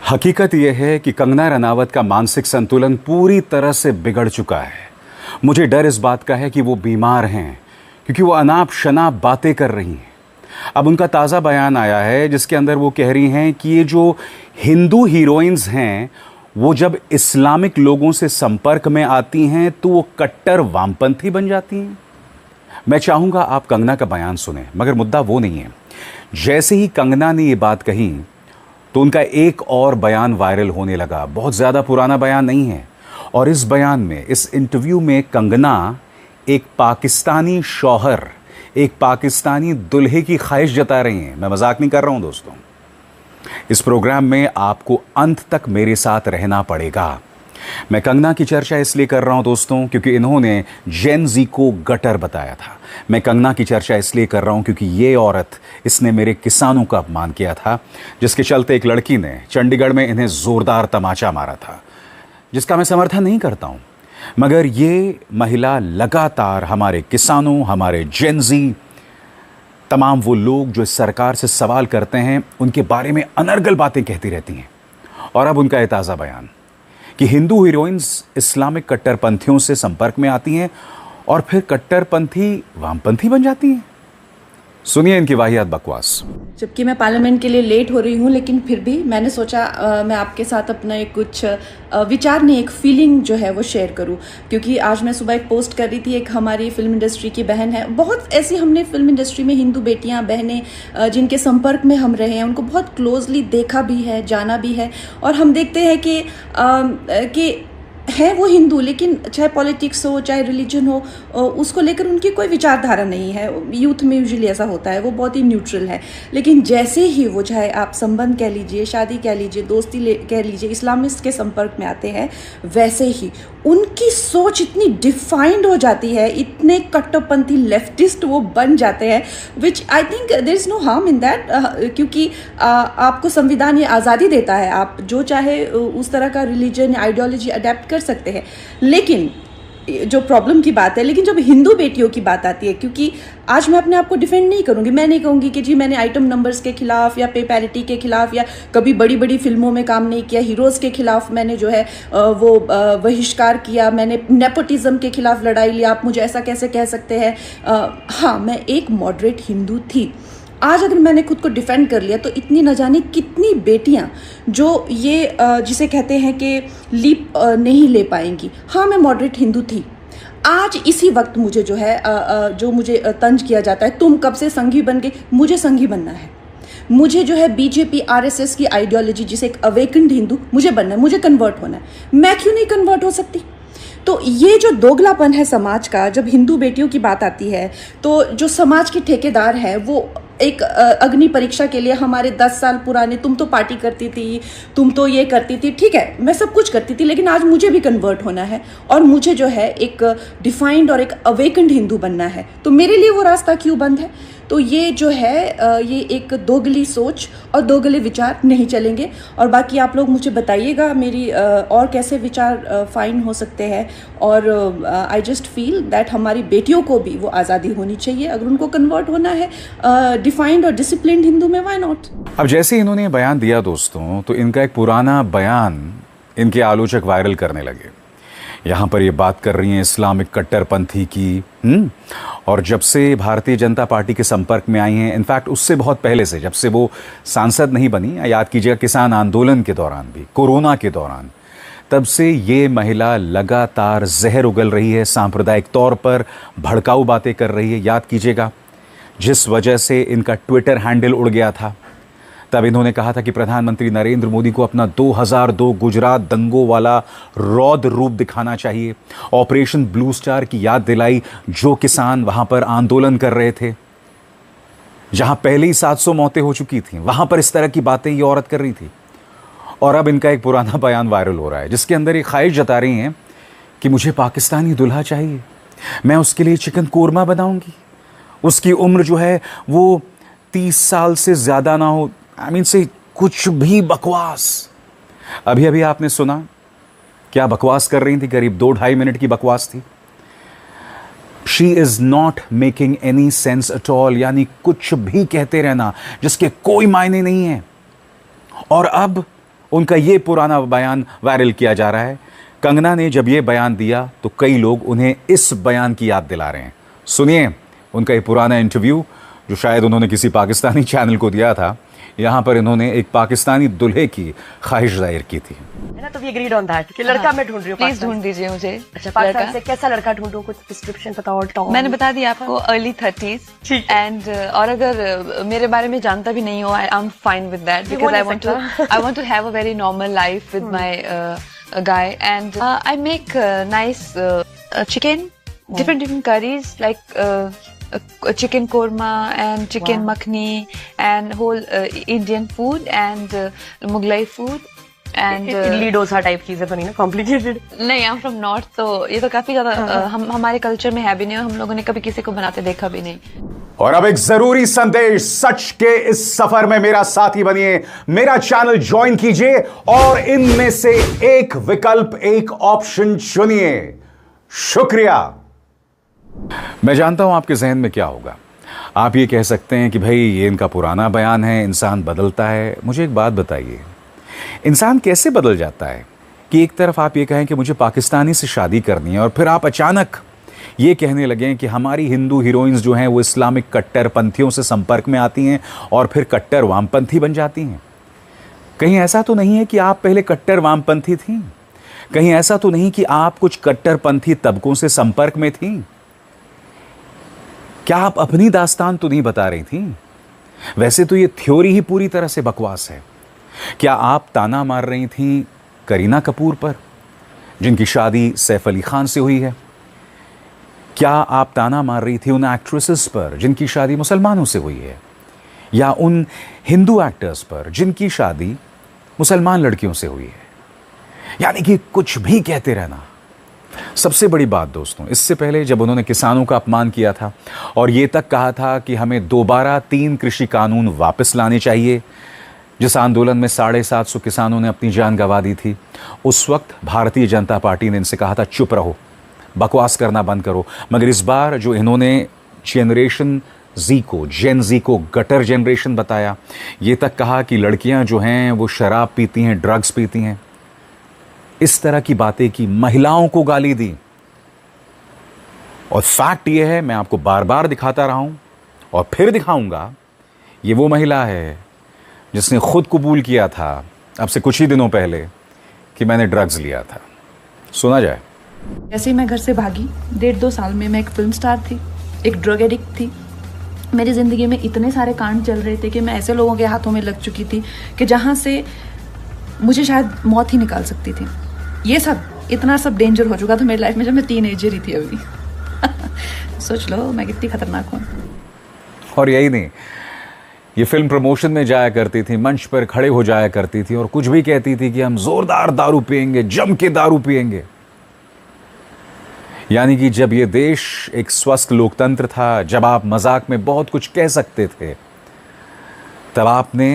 हकीकत यह है कि कंगना रनावत का मानसिक संतुलन पूरी तरह से बिगड़ चुका है। मुझे डर इस बात का है कि वो बीमार हैं, क्योंकि वो अनाप शनाप बातें कर रही हैं। अब उनका ताज़ा बयान आया है जिसके अंदर वो कह रही हैं कि ये जो हिंदू हीरोइंस हैं वो जब इस्लामिक लोगों से संपर्क में आती हैं तो वो कट्टर वामपंथी बन जाती हैं। मैं चाहूँगा आप कंगना का बयान सुने, मगर मुद्दा वो नहीं है। जैसे ही कंगना ने ये बात कही तो उनका एक और बयान वायरल होने लगा। बहुत ज़्यादा पुराना बयान नहीं है, और इस बयान में, इस इंटरव्यू में कंगना एक पाकिस्तानी शौहर, एक पाकिस्तानी दुल्हे की ख्वाहिश जता रही हैं। मैं मजाक नहीं कर रहा हूं दोस्तों। इस प्रोग्राम में आपको अंत तक मेरे साथ रहना पड़ेगा। मैं कंगना की चर्चा इसलिए कर रहा हूं दोस्तों क्योंकि इन्होंने जेन ज़ी को गटर बताया था। मैं कंगना की चर्चा इसलिए कर रहा हूं क्योंकि ये औरत, इसने मेरे किसानों का अपमान किया था, जिसके चलते एक लड़की ने चंडीगढ़ में इन्हें जोरदार तमाचा मारा था, जिसका मैं समर्थन नहीं करता हूं। मगर ये महिला लगातार हमारे किसानों, हमारे जेन ज़ी, तमाम वो लोग जो इस सरकार से सवाल करते हैं, उनके बारे में अनर्गल बातें कहती रहती हैं। और अब उनका ये ताज़ा बयान कि हिंदू हीरोइंस इस्लामिक कट्टरपंथियों से संपर्क में आती हैं और फिर कट्टरपंथी वामपंथी बन जाती हैं। सुनिए इनकी वाहियात बकवास। जबकि मैं पार्लियामेंट के लिए लेट हो रही हूँ, लेकिन फिर भी मैंने सोचा मैं आपके साथ अपना एक कुछ विचार नहीं, एक फीलिंग जो है वो शेयर करूँ। क्योंकि आज मैं सुबह एक पोस्ट कर रही थी, एक हमारी फिल्म इंडस्ट्री की बहन है, बहुत ऐसी हमने फिल्म इंडस्ट्री में हिंदू बेटियाँ, बहनें जिनके संपर्क में हम रहे हैं, उनको बहुत क्लोजली देखा भी है, जाना भी है। और हम देखते हैं कि है वो हिंदू, लेकिन चाहे पॉलिटिक्स हो, चाहे रिलीजन हो, उसको लेकर उनकी कोई विचारधारा नहीं है। यूथ में यूजुअली ऐसा होता है, वो बहुत ही न्यूट्रल है। लेकिन जैसे ही वो, चाहे आप संबंध कह लीजिए, शादी कह लीजिए, दोस्ती कह लीजिए, इस्लामिस्ट के संपर्क में आते हैं, वैसे ही उनकी सोच इतनी डिफाइंड हो जाती है, इतने कट्टरपंथी लेफ्टिस्ट वो बन जाते हैं, which I think there is no harm in that. क्योंकि आपको संविधान ये आज़ादी देता है, आप जो चाहे उस तरह का रिलीजन, आइडियोलॉजी अडेप्ट कर सकते हैं। लेकिन जो प्रॉब्लम की बात है, लेकिन जब हिंदू बेटियों की बात आती है, क्योंकि आज मैं अपने आप को डिफेंड नहीं करूंगी, मैं नहीं कहूंगी कि जी मैंने आइटम नंबर्स के खिलाफ या पे पैरिटी के खिलाफ या कभी बड़ी बड़ी फिल्मों में काम नहीं किया, हीरोज़ के खिलाफ मैंने जो है वो बहिष्कार किया, मैंने नेपोटिज्म के खिलाफ लड़ाई लिया, आप मुझे ऐसा कैसे कह सकते हैं। हाँ, मैं एक मॉडरेट हिंदू थी। आज अगर मैंने खुद को डिफेंड कर लिया तो इतनी न जाने कितनी बेटियां जो ये जिसे कहते हैं कि लीप नहीं ले पाएंगी। हाँ, मैं मॉडरेट हिंदू थी। आज इसी वक्त मुझे जो है जो मुझे तंज किया जाता है, तुम कब से संघी बन गई, मुझे संघी बनना है। मुझे जो है बीजेपी आरएसएस की आइडियोलॉजी, जिसे एक अवेकन्ड हिंदू, मुझे बनना है, मुझे कन्वर्ट होना है। मैं क्यों नहीं कन्वर्ट हो सकती? तो ये जो दोगलापन है समाज का, जब हिंदू बेटियों की बात आती है तो जो समाज के ठेकेदार है वो एक अग्नि परीक्षा के लिए हमारे 10 साल पुराने, तुम तो पार्टी करती थी, तुम तो ये करती थी, ठीक है मैं सब कुछ करती थी, लेकिन आज मुझे भी कन्वर्ट होना है और मुझे जो है एक डिफाइंड और एक अवेकन्ड हिंदू बनना है। तो मेरे लिए वो रास्ता क्यों बंद है? तो ये जो है ये एक दोगली सोच और दोगले विचार नहीं चलेंगे। और बाकी आप लोग मुझे बताइएगा मेरी और कैसे विचार फाइन हो सकते हैं। और आई जस्ट फील दैट हमारी बेटियों को भी वो आज़ादी होनी चाहिए। अगर उनको कन्वर्ट होना है डिफाइंड और डिसिप्लिन्ड हिंदू में, व्हाई नॉट। अब जैसे इन्होंने बयान दिया दोस्तों, तो इनका एक पुराना बयान इनके आलोचक वायरल करने लगे। यहाँ पर ये बात कर रही हैं इस्लामिक कट्टरपंथी की। और जब से भारतीय जनता पार्टी के संपर्क में आई हैं, इनफैक्ट उससे बहुत पहले से, जब से वो सांसद नहीं बनी, याद कीजिएगा किसान आंदोलन के दौरान भी, कोरोना के दौरान, तब से ये महिला लगातार जहर उगल रही है, सांप्रदायिक तौर पर भड़काऊ बातें कर रही है। याद कीजिएगा जिस वजह से इनका ट्विटर हैंडल उड़ गया था, तब इन्होंने कहा था कि प्रधानमंत्री नरेंद्र मोदी को अपना 2002 गुजरात दंगों वाला रौद्र रूप दिखाना चाहिए। ऑपरेशन ब्लू स्टार की याद दिलाई, जो किसान वहां पर आंदोलन कर रहे थे, जहां पहले ही 700 मौतें हो चुकी थी, वहां पर इस तरह की बातें ये औरत कर रही थी। और अब इनका एक पुराना बयान वायरल हो रहा है जिसके अंदर ये ख्वाहिश जता रही हैं कि मुझे पाकिस्तानी दुल्हा चाहिए, मैं उसके लिए चिकन कोरमा बनाऊंगी, उसकी उम्र जो है वो 30 साल से ज्यादा ना हो। आई मीन से कुछ भी बकवास। अभी अभी आपने सुना क्या बकवास कर रही थी, करीब 2-2.5 मिनट की बकवास थी। She is not making any sense at all, यानी कुछ भी कहते रहना जिसके कोई मायने नहीं है। और अब उनका ये पुराना बयान वायरल किया जा रहा है। कंगना ने जब ये बयान दिया तो कई लोग उन्हें इस बयान की याद दिला रहे हैं। सुनिए उनका ये पुराना इंटरव्यू जो शायद उन्होंने किसी पाकिस्तानी चैनल को दिया था। यहाँ पर इन्होंने एक पाकिस्तानी दूल्हे की ख्वाहिश जाहिर की थी। है ना, तो वी एग्रीड ऑन दैट कि लड़का मैं ढूंढ रही हूँ। प्लीज ढूंढ दीजिए मुझे। अच्छा, पाकिस्तान लड़का से कैसा लड़का ढूंढूं, कुछ डिस्क्रिप्शन बताओ। टॉम मैंने बता दिया आपको अर्ली 30s ठीक एंड और अगर मेरे बारे में जानता भी नहीं हो I am fine with that हो बिकॉज नहीं I want to have a very normal life with my guy and I make nice chicken, different curries like chicken korma and chicken makhni and whole Indian food and Mughlai food and idli dosa type चीजें तो नहीं ना, complicated? नहीं I am from north तो ये तो काफी ज्यादा हम हमारे कल्चर में है भी नहीं और हम लोगों ने कभी किसी को बनाते देखा भी नहीं। और अब एक जरूरी संदेश, सच के इस सफर में मेरा साथी बनिए, मेरा चैनल ज्वाइन कीजिए और इनमें से एक विकल्प, एक ऑप्शन चुनिए। शुक्रिया। मैं जानता हूं आपके जहन में क्या होगा। आप ये कह सकते हैं कि भाई ये इनका पुराना बयान है, इंसान बदलता है। मुझे एक बात बताइए, इंसान कैसे बदल जाता है कि एक तरफ आप ये कहें कि मुझे पाकिस्तानी से शादी करनी है और फिर आप अचानक ये कहने लगे कि हमारी हिंदू हीरोइंस जो हैं वो इस्लामिक कट्टरपंथियों से संपर्क में आती हैं और फिर कट्टर वामपंथी बन जाती हैं। कहीं ऐसा तो नहीं है कि आप पहले कट्टर वामपंथी थीं? कहीं ऐसा तो नहीं कि आप कुछ कट्टरपंथी तबकों से संपर्क में थीं? क्या आप अपनी दास्तान तो नहीं बता रही थीं? वैसे तो ये थ्योरी ही पूरी तरह से बकवास है। क्या आप ताना मार रही थीं करीना कपूर पर, जिनकी शादी सैफ अली खान से हुई है? क्या आप ताना मार रही थी उन एक्ट्रेसेस पर जिनकी शादी मुसलमानों से हुई है, या उन हिंदू एक्टर्स पर जिनकी शादी मुसलमान लड़कियों से हुई है? यानी कि कुछ भी कहते रहना। सबसे बड़ी बात दोस्तों, इससे पहले जब उन्होंने किसानों का अपमान किया था और ये तक कहा था कि हमें दोबारा 3 कृषि कानून वापस लाने चाहिए, जिस आंदोलन में 750 किसानों ने अपनी जान गंवा दी थी, उस वक्त भारतीय जनता पार्टी ने इनसे कहा था चुप रहो, बकवास करना बंद करो। मगर इस बार जो इन्होंने जेन जी को गटर जनरेशन बताया, ये तक कहा कि लड़कियां जो हैं वो शराब पीती हैं, ड्रग्स पीती हैं, इस तरह की बातें की, महिलाओं को गाली दी। और फैक्ट ये है, मैं आपको बार बार दिखाता रहा हूं और फिर दिखाऊंगा, ये वो महिला है जिसने खुद कबूल किया था अब से कुछ ही दिनों पहले कि मैंने ड्रग्स लिया था। सुना जाए। जैसे ही मैं घर से भागी, 1.5-2 साल में मैं एक फिल्म स्टार थी, एक ड्रग एडिक्ट थी। मेरी ज़िंदगी में इतने सारे कांड चल रहे थे कि मैं ऐसे लोगों के हाथों में लग चुकी थी कि जहाँ से मुझे शायद मौत ही निकाल सकती थी। ये सब इतना सब डेंजर हो चुका था मेरी लाइफ में जब मैं टीनेजर ही थी अभी। सोच लो मैं कितनी खतरनाक हूँ। और यही नहीं, ये फिल्म प्रमोशन में जाया करती थी, मंच पर खड़े हो जाया करती थी और कुछ भी कहती थी कि हम जोरदार दारू पिएंगे, जम के दारू पिएंगे। यानी कि जब ये देश एक स्वस्थ लोकतंत्र था, जब आप मजाक में बहुत कुछ कह सकते थे, तब आपने